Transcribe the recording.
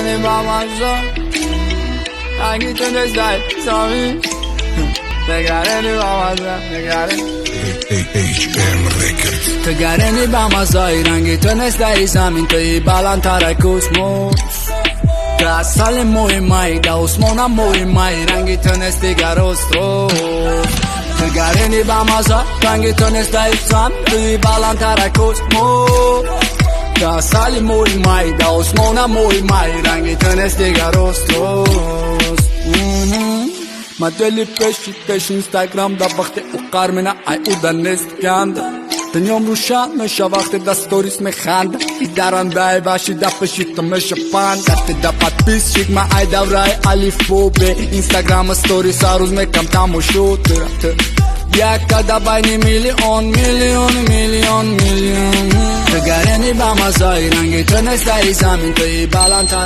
نگرانی با مزا رنگی تو نزدای سامی نگرانی با مزا نگرانی نگرانی با مزای رنگی تو نزدای زمین توی بالاتر کوسموس که سال مهمایی دا عثمانم مهمایی رنگی تو نزدیگر استروس نگرانی با مزا رنگی تو نزدای زمین توی بالاتر کوسموس که سال مهمایی دا عثمانم مهمایی رنگی تو نزدیگر استروس ما دلی پیش اینستاگرام دا وقت او قرمینه ای او دا نست گنده دنیام روشن میشه وقتی دا ستوریس میخنده ای درنده باشی دا پشیت میشه پند دستی دا پادپیس شیک ما ای دورای علیف بوبه اینستاگرام ستوریس هر روز میکم تماشو ترته یک کده بینی میلیون نگرانی با مزای رنگی تو نزدای زمین توی بالاتر